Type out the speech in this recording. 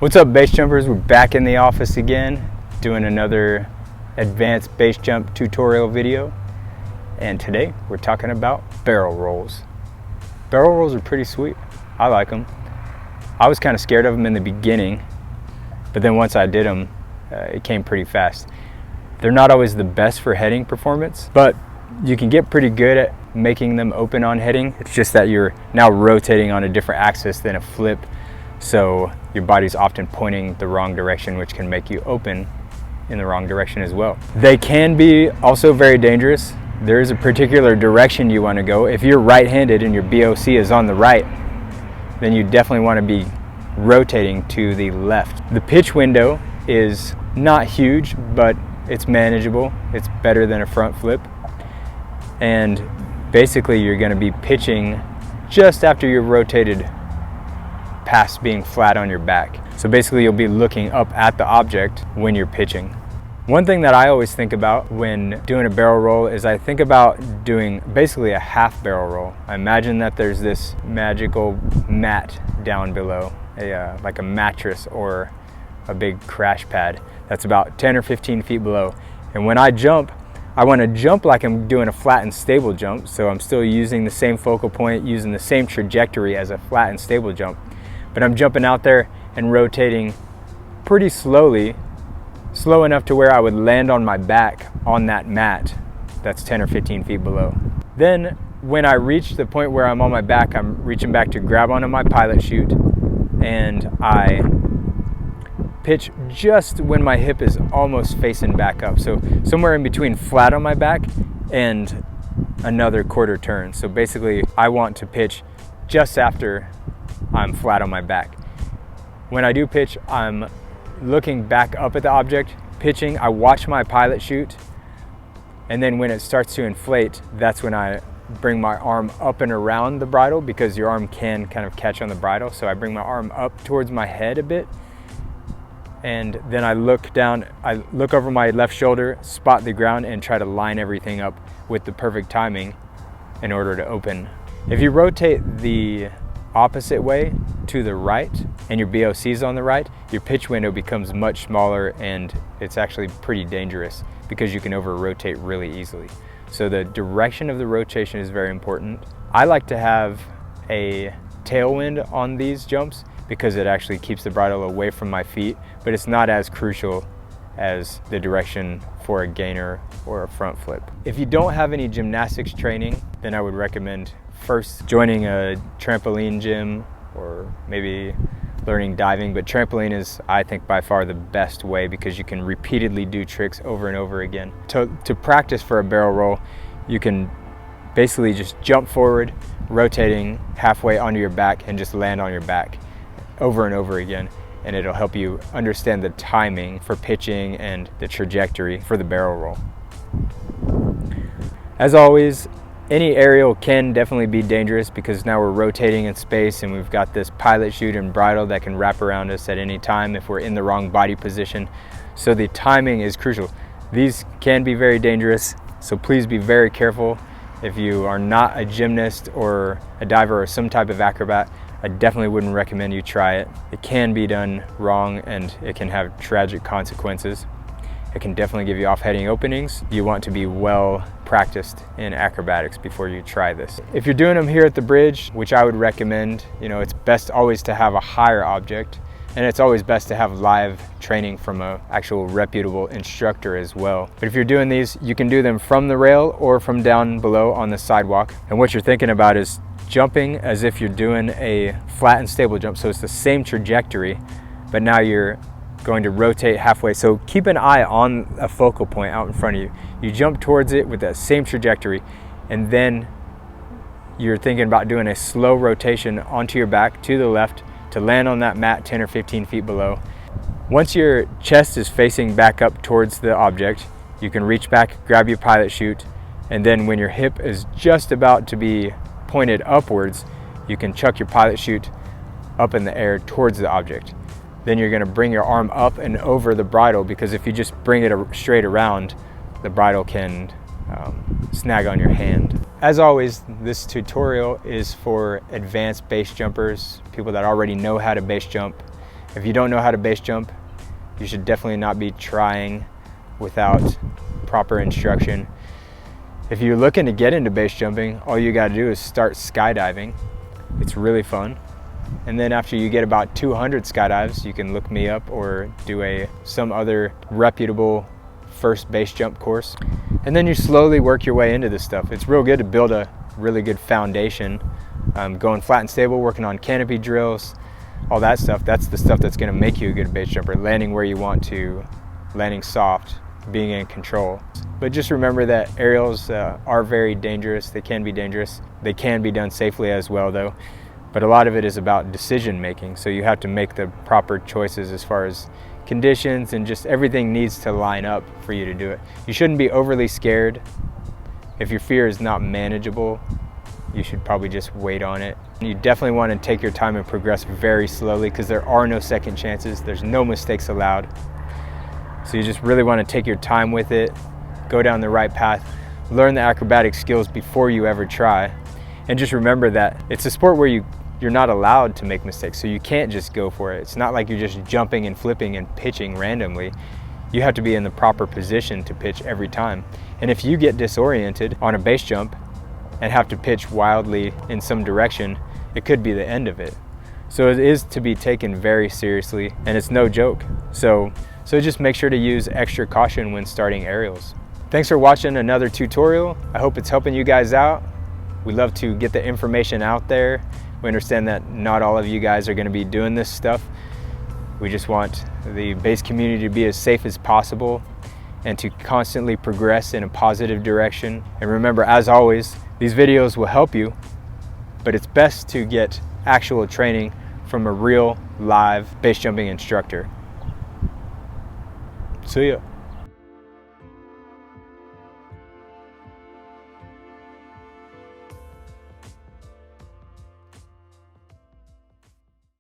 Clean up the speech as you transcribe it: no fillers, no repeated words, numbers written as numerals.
What's up, base jumpers? We're back in the office again doing another advanced base jump tutorial video, and today we're talking about barrel rolls. Barrel rolls are pretty sweet. I like them. I was kind of scared of them in the beginning, but then once I did them, it came pretty fast. They're not always the best for heading performance, but you can get pretty good at making them open on heading. It's just that you're now rotating on a different axis than a flip, so your body's often pointing the wrong direction, which can make you open in the wrong direction as well. They can be also very dangerous. There is a particular direction you want to go. If you're right-handed and your BOC is on the right, then you definitely want to be rotating to the left. The pitch window is not huge, but it's manageable. It's better than a front flip. And basically you're going to be pitching just after you're rotated past being flat on your back. So basically you'll be looking up at the object when you're pitching. One thing that I always think about when doing a barrel roll is I think about doing basically a half barrel roll. I imagine that there's this magical mat down below, like a mattress or a big crash pad that's about 10 or 15 feet below. And when I jump, I want to jump like I'm doing a flat and stable jump, so I'm still using the same focal point, using the same trajectory as a flat and stable jump. But I'm jumping out there and rotating pretty slowly, slow enough to where I would land on my back on that mat that's 10 or 15 feet below. Then when I reach the point where I'm on my back, I'm reaching back to grab onto my pilot chute, and I pitch just when my hip is almost facing back up. So somewhere in between flat on my back and another quarter turn. So basically I want to pitch just after I'm flat on my back. When I do pitch, I'm looking back up at the object, pitching. I watch my pilot chute, and then when it starts to inflate, that's when I bring my arm up and around the bridle, because your arm can kind of catch on the bridle. So I bring my arm up towards my head a bit, and then I look down, I look over my left shoulder, spot the ground, and try to line everything up with the perfect timing in order to open. If you rotate the opposite way to the right and your BOC is on the right, your pitch window becomes much smaller, and it's actually pretty dangerous because you can over rotate really easily. So the direction of the rotation is very important. I like to have a tailwind on these jumps because it actually keeps the bridle away from my feet, but it's not as crucial as the direction for a gainer or a front flip. If you don't have any gymnastics training, then I would recommend first joining a trampoline gym or maybe learning diving, but trampoline is, I think, by far the best way because you can repeatedly do tricks over and over again. To practice for a barrel roll, you can basically just jump forward, rotating halfway onto your back, and just land on your back over and over again, and it'll help you understand the timing for pitching and the trajectory for the barrel roll. As always, any aerial can definitely be dangerous because now we're rotating in space and we've got this pilot chute and bridle that can wrap around us at any time if we're in the wrong body position. So the timing is crucial. These can be very dangerous, so please be very careful. If you are not a gymnast or a diver or some type of acrobat, I definitely wouldn't recommend you try it. It can be done wrong and it can have tragic consequences. It can definitely give you off-heading openings. You want to be well practiced in acrobatics before you try this. If you're doing them here at the bridge, which I would recommend, it's best always to have a higher object, and it's always best to have live training from an actual reputable instructor as well. But if you're doing these, you can do them from the rail or from down below on the sidewalk. And what you're thinking about is jumping as if you're doing a flat and stable jump. So it's the same trajectory, but now you're going to rotate halfway. So keep an eye on a focal point out in front of you. You jump towards it with that same trajectory, and then you're thinking about doing a slow rotation onto your back to the left to land on that mat 10 or 15 feet below. Once your chest is facing back up towards the object, you can reach back, grab your pilot chute, and then when your hip is just about to be pointed upwards, you can chuck your pilot chute up in the air towards the object. Then you're going to bring your arm up and over the bridle, because if you just bring it straight around, the bridle can snag on your hand. As always, this tutorial is for advanced base jumpers, people that already know how to base jump. If you don't know how to base jump, you should definitely not be trying without proper instruction. If you're looking to get into base jumping, all you got to do is start skydiving. It's really fun. And then after you get about 200 skydives, you can look me up or do some other reputable first base jump course. And then you slowly work your way into this stuff. It's real good to build a really good foundation. Going flat and stable, working on canopy drills, all that stuff. That's the stuff that's going to make you a good base jumper. Landing where you want to, landing soft, being in control. But just remember that aerials are very dangerous. They can be dangerous. They can be done safely as well though. But a lot of it is about decision making. So you have to make the proper choices as far as conditions, and just everything needs to line up for you to do it. You shouldn't be overly scared. If your fear is not manageable, you should probably just wait on it. You definitely want to take your time and progress very slowly, because there are no second chances. There's no mistakes allowed. So you just really want to take your time with it, go down the right path, learn the acrobatic skills before you ever try. And just remember that it's a sport where you're not allowed to make mistakes, so you can't just go for it. It's not like you're just jumping and flipping and pitching randomly. You have to be in the proper position to pitch every time. And if you get disoriented on a base jump and have to pitch wildly in some direction, it could be the end of it. So it is to be taken very seriously, and it's no joke. So just make sure to use extra caution when starting aerials. Thanks for watching another tutorial. I hope it's helping you guys out. We love to get the information out there. We understand that not all of you guys are going to be doing this stuff. We just want the base community to be as safe as possible and to constantly progress in a positive direction. And remember, as always, these videos will help you, but it's best to get actual training from a real live base jumping instructor. See ya.